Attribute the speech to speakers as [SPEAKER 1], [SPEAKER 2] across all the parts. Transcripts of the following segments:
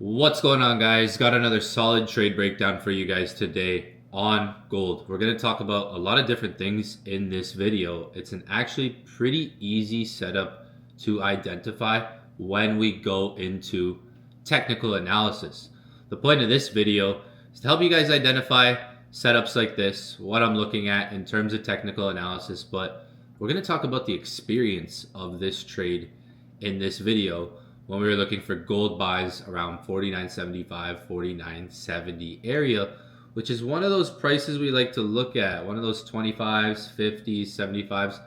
[SPEAKER 1] What's going on, guys? Got another solid trade breakdown for you guys today on gold. We're going to talk about a lot of different things in this video. It's an actually pretty easy setup to identify when we go into technical analysis. The point of this video is to help you guys identify setups like this, what I'm looking at in terms of technical analysis, but we're going to talk about the experience of this trade in this video when we were looking for gold buys around 49.75, 49.70 area, which is one of those prices we like to look at, one of those 25s, 50s, 75s,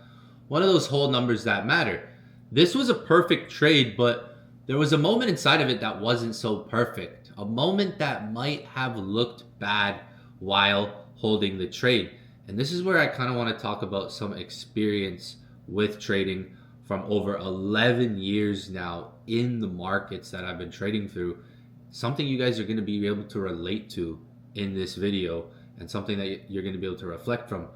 [SPEAKER 1] one of those whole numbers that matter. This was a perfect trade, but there was a moment inside of it that wasn't so perfect, a moment that might have looked bad while holding the trade. And this is where I kind of want to talk about some experience with trading from over 11 years now in the markets that I've been trading through. Something you guys are going to be able to relate to in this video and something that you're going to be able to reflect from.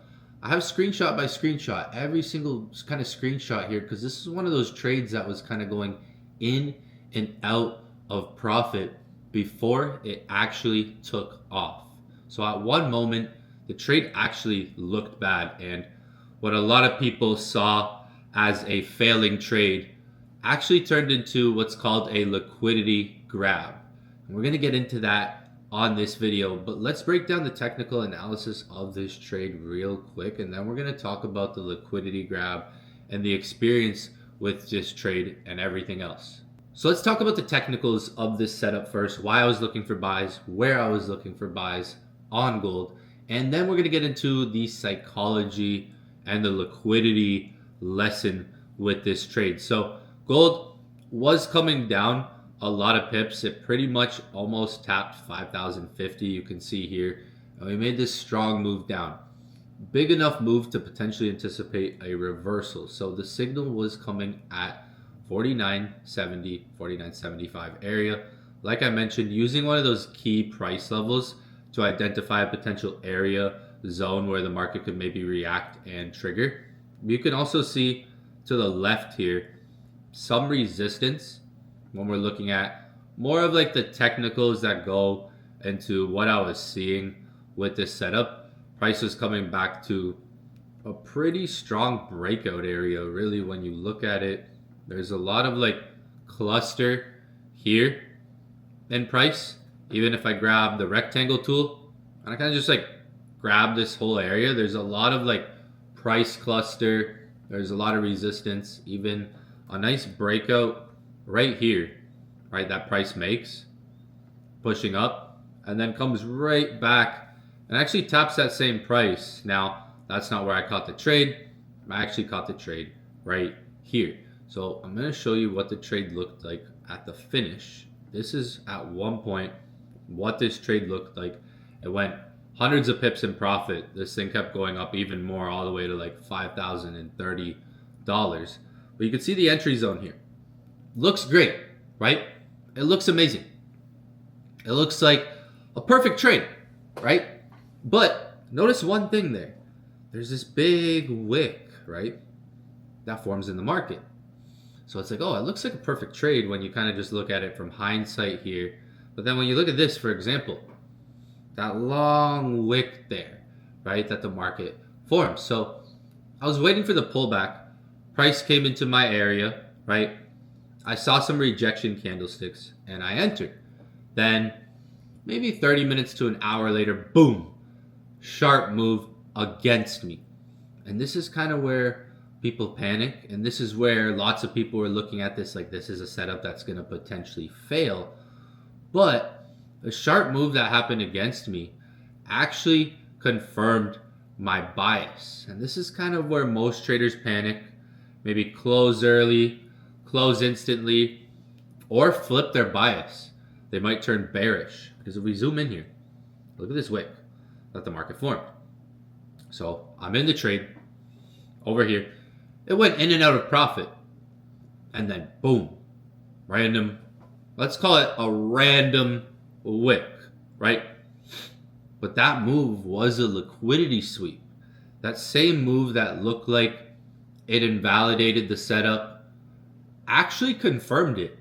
[SPEAKER 1] I have screenshot by screenshot, every single kind of screenshot here, because this is one of those trades that was kind of going in and out of profit before it actually took off. So at one moment, the trade actually looked bad, and what a lot of people saw as a failing trade actually turned into what's called a liquidity grab. And we're going to get into that on this video, but let's break down the technical analysis of this trade real quick, and then we're going to talk about the liquidity grab and the experience with this trade and everything else. So let's talk about the technicals of this setup first, why I was looking for buys, where I was looking for buys on gold, and then we're going to get into the psychology and the liquidity lesson with this trade. So gold was coming down a lot of pips. It pretty much almost tapped 5,050, you can see here, and we made this strong move down, big enough move to potentially anticipate a reversal. So the signal was coming at 49.70, 49.75 area, like I mentioned, using one of those key price levels to identify a potential area zone where the market could maybe react and trigger. You can also see to the left here some resistance when we're looking at more of like the technicals that go into what I was seeing with this setup. Price was coming back to a pretty strong breakout area. Really, when you look at it, there's a lot of like cluster here in price. Even if I grab the rectangle tool and I kind of just like grab this whole area, there's a lot of like price cluster, there's a lot of resistance, even a nice breakout right here, right, that price makes, pushing up, and then comes right back and actually taps that same price. Now, that's not where I caught the trade. I actually caught the trade right here. So I'm going to show you what the trade looked like at the finish. This is at one point what this trade looked like. It went hundreds of pips in profit. This thing kept going up even more, all the way to like $5,030. But you can see the entry zone here. Looks great, right? It looks amazing. It looks like a perfect trade, right? But notice one thing there. There's this big wick, right, that forms in the market. So it's like, oh, it looks like a perfect trade when you kind of just look at it from hindsight here. But then when you look at this, for example, that long wick there, right, that the market forms. So I was waiting for the pullback. Price came into my area, right? I saw some rejection candlesticks and I entered. Then maybe 30 minutes to an hour later, boom, sharp move against me. And this is kind of where people panic. And this is where lots of people were looking at this like this is a setup that's going to potentially fail. But the sharp move that happened against me actually confirmed my bias. And this is kind of where most traders panic, maybe close early, close instantly, or flip their bias. They might turn bearish, because if we zoom in here, look at this wick that the market formed. So I'm in the trade over here. It went in and out of profit. And then boom, random, let's call it a random wick, right? But that move was a liquidity sweep. That same move that looked like it invalidated the setup actually confirmed it.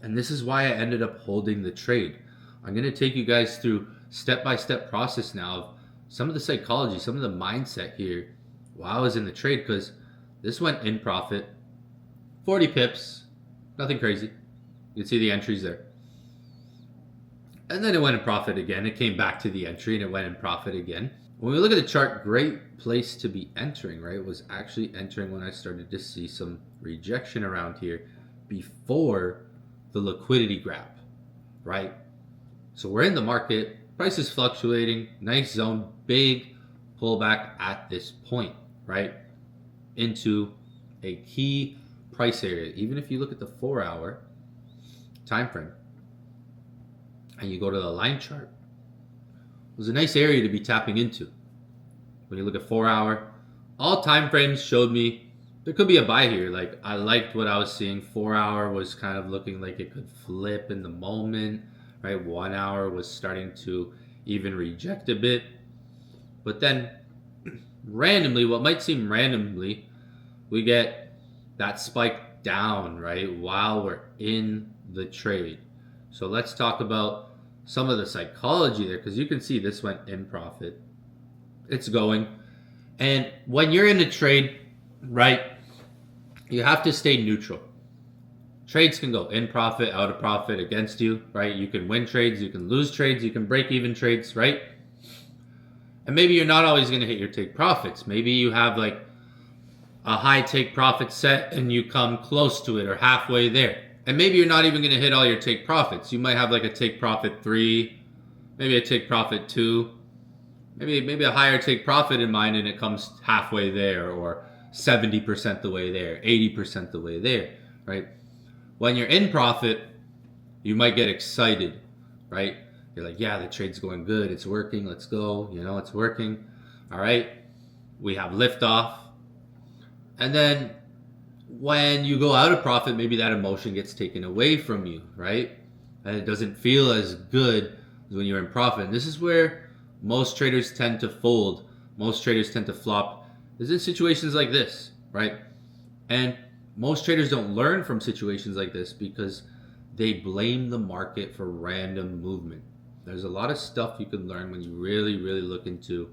[SPEAKER 1] And this is why I ended up holding the trade. I'm going to take you guys through step-by-step process now of some of the psychology, some of the mindset here while I was in the trade, because this went in profit, 40 pips, nothing crazy. You can see the entries there. And then it went in profit again. It came back to the entry and it went in profit again. When we look at the chart, great place to be entering, right? It was actually entering when I started to see some rejection around here before the liquidity grab, right? So we're in the market, price is fluctuating, nice zone, big pullback at this point, right? Into a key price area. Even if you look at the 4-hour time frame and you go to the line chart, it was a nice area to be tapping into. When you look at 4-hour, all time frames showed me there could be a buy here. Like, I liked what I was seeing. 4-hour was kind of looking like it could flip in the moment, right? 1-hour was starting to even reject a bit. But then randomly, what might seem randomly, we get that spike down, right? While we're in the trade. So let's talk about some of the psychology there, because you can see this went in profit. It's going. And when you're in a trade, right, you have to stay neutral. Trades can go in profit, out of profit, against you, right? You can win trades, you can lose trades, you can break even trades, right? And maybe you're not always going to hit your take profits. Maybe you have like a high take profit set and you come close to it or halfway there. And maybe you're not even going to hit all your take profits. You might have like a take profit 3, maybe a take profit 2, maybe a higher take profit in mind and it comes halfway there, or 70% the way there, 80% the way there, right? When you're in profit, you might get excited, right? You're like, yeah, the trade's going good. It's working. Let's go. You know, it's working. All right. We have liftoff. And then when you go out of profit, maybe that emotion gets taken away from you, right? And it doesn't feel as good as when you're in profit. And this is where most traders tend to fold. Most traders tend to flop. Is in situations like this, right? And most traders don't learn from situations like this because they blame the market for random movement. There's a lot of stuff you can learn when you really, really look into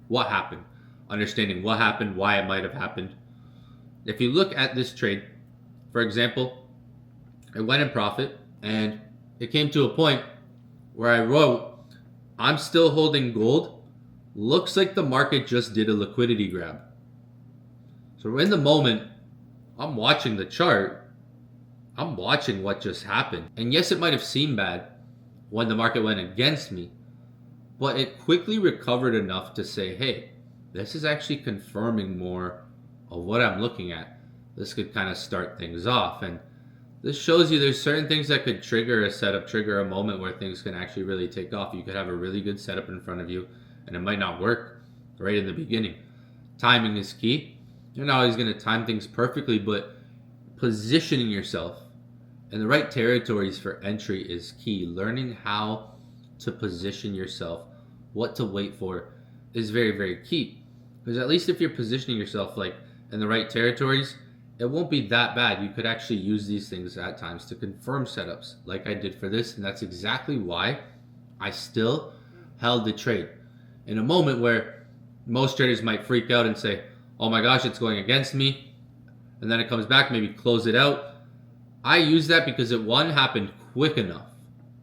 [SPEAKER 1] what happened, understanding what happened, why it might have happened. If you look at this trade, for example, it went in profit and it came to a point where I wrote, I'm still holding gold. Looks like the market just did a liquidity grab. So in the moment, I'm watching the chart. I'm watching what just happened. And yes, it might have seemed bad when the market went against me, but it quickly recovered enough to say, hey, this is actually confirming more of what I'm looking at. This could kind of start things off. And this shows you there's certain things that could trigger a setup, trigger a moment where things can actually really take off. You could have a really good setup in front of you and it might not work right in the beginning. Timing is key. You're not always going to time things perfectly, but positioning yourself in the right territories for entry is key. Learning how to position yourself, what to wait for, is very, very key. Because at least if you're positioning yourself like in the right territories, it won't be that bad. You could actually use these things at times to confirm setups like I did for this. And that's exactly why I still held the trade. In a moment where most traders might freak out and say, oh my gosh, it's going against me. And then it comes back, maybe close it out. I use that because it, one, happened quick enough.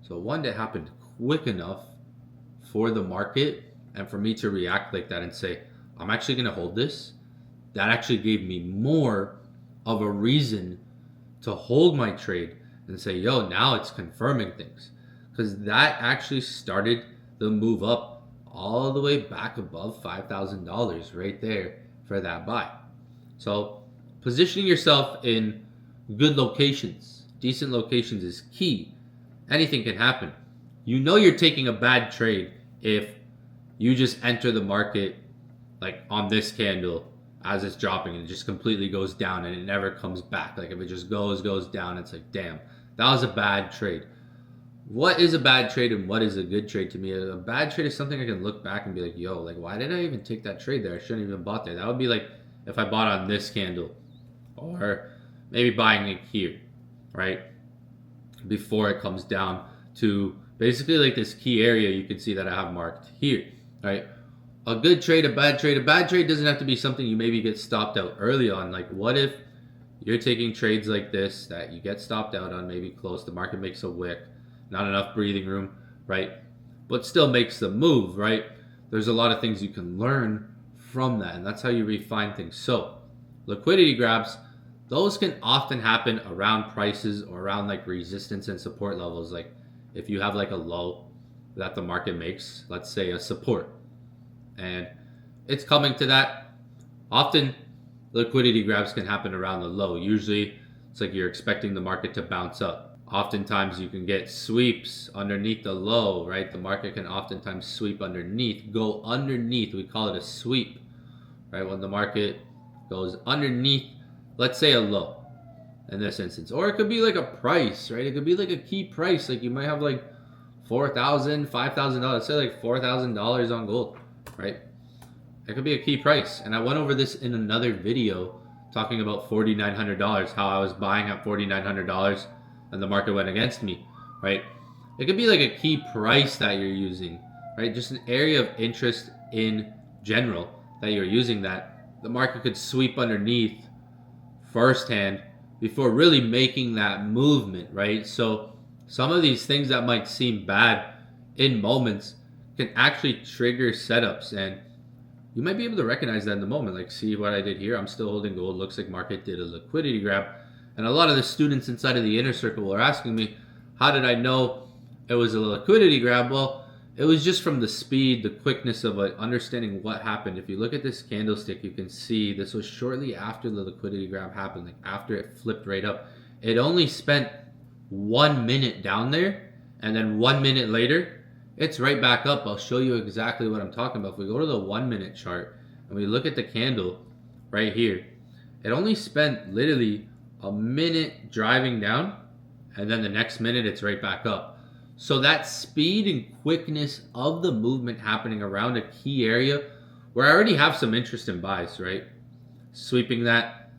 [SPEAKER 1] So one, that happened quick enough for the market and for me to react like that and say, I'm actually going to hold this. That actually gave me more of a reason to hold my trade and say, yo, now it's confirming things. Because that actually started the move up all the way back above $5,000 right there for that buy. So positioning yourself in good locations, decent locations is key. Anything can happen. You know you're taking a bad trade if you just enter the market like on this candle as it's dropping and it just completely goes down and it never comes back. Like if it just goes down, it's like, damn, that was a bad trade. What is a bad trade and what is a good trade to me? A bad trade is something I can look back and be like, yo, like why did I even take that trade there? I shouldn't even bought there. That would be like if I bought on this candle or maybe buying it here, right? before it comes down to basically like this key area you can see that I have marked here, right? A good trade, a bad trade. A bad trade doesn't have to be something you maybe get stopped out early on. Like what if you're taking trades like this that you get stopped out on, maybe close, the market makes a wick, not enough breathing room, right? But still makes the move, right? There's a lot of things you can learn from that, and that's how you refine things. So liquidity grabs, those can often happen around prices or around like resistance and support levels. Like if you have like a low that the market makes, let's say a support, and it's coming to that, often liquidity grabs can happen around the low. Usually it's like you're expecting the market to bounce up. Oftentimes you can get sweeps underneath the low, right? The market can oftentimes sweep underneath, go underneath. We call it a sweep, right? When the market goes underneath, let's say a low in this instance, or it could be like a price, right? It could be like a key price. Like you might have like $4,000, $5,000, say like $4,000 on gold, right? It could be a key price. And I went over this in another video talking about $4,900, how I was buying at $4,900 and the market went against me, right? It could be like a key price that you're using, right? Just an area of interest in general that you're using that the market could sweep underneath firsthand before really making that movement, right? So some of these things that might seem bad in moments can actually trigger setups, and you might be able to recognize that in the moment. Like, see what I did here? I'm still holding gold. Looks like market did a liquidity grab. And a lot of the students inside of the inner circle are asking me, how did I know it was a liquidity grab? Well, it was just from the speed, the quickness of it, understanding what happened. If you look at this candlestick, you can see this was shortly after the liquidity grab happened, like after it flipped right up. It only spent 1 minute down there, and then 1 minute later, it's right back up. I'll show you exactly what I'm talking about. If we go to the 1 minute chart and we look at the candle right here, it only spent literally a minute driving down, and then the next minute it's right back up. So that speed and quickness of the movement happening around a key area where I already have some interest in buys, right? Sweeping that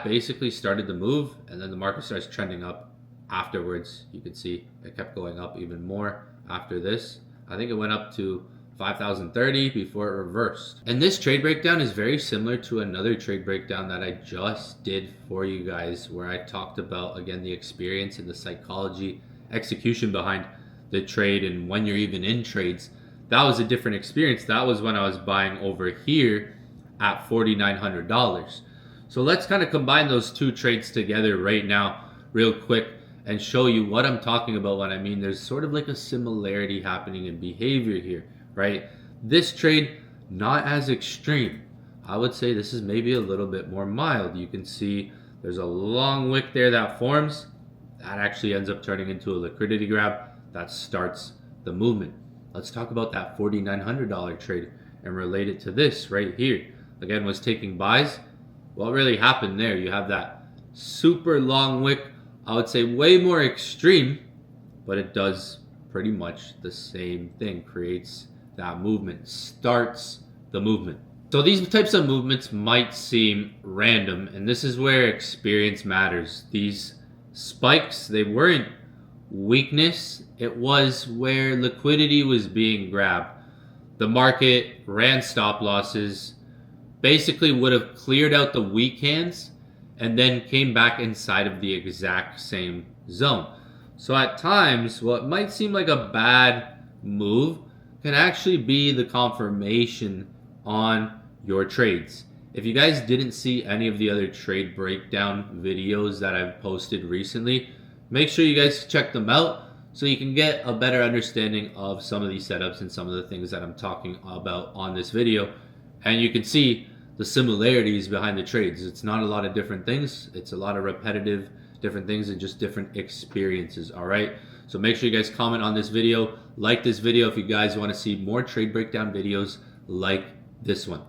[SPEAKER 1] basically started the move, and then the market starts trending up afterwards. You can see it kept going up even more after this. I think it went up to 5,030 before it reversed. And this trade breakdown is very similar to another trade breakdown that I just did for you guys, where I talked about, again, the experience and the psychology, execution behind the trade, and when you're even in trades. That was a different experience. That was when I was buying over here at $4,900. So let's kind of combine those two trades together right now real quick and show you what I'm talking about when I mean there's sort of like a similarity happening in behavior here, right? This trade, not as extreme. I would say this is maybe a little bit more mild. You can see there's a long wick there that forms. That actually ends up turning into a liquidity grab that starts the movement. Let's talk about that $4,900 trade and relate it to this right here. Again, was taking buys. What really happened there? You have that super long wick. I would say way more extreme, but it does pretty much the same thing. Creates that movement, starts the movement. So these types of movements might seem random, and this is where experience matters. These spikes, they weren't weakness. It was where liquidity was being grabbed. The market ran stop losses, basically would have cleared out the weak hands, and then came back inside of the exact same zone. So at times, what might seem like a bad move can actually be the confirmation on your trades. If you guys didn't see any of the other trade breakdown videos that I've posted recently, make sure you guys check them out so you can get a better understanding of some of these setups and some of the things that I'm talking about on this video. And you can see the similarities behind the trades. It's not a lot of different things. It's a lot of repetitive different things and just different experiences. All right. So make sure you guys comment on this video, like this video if you guys want to see more trade breakdown videos like this one.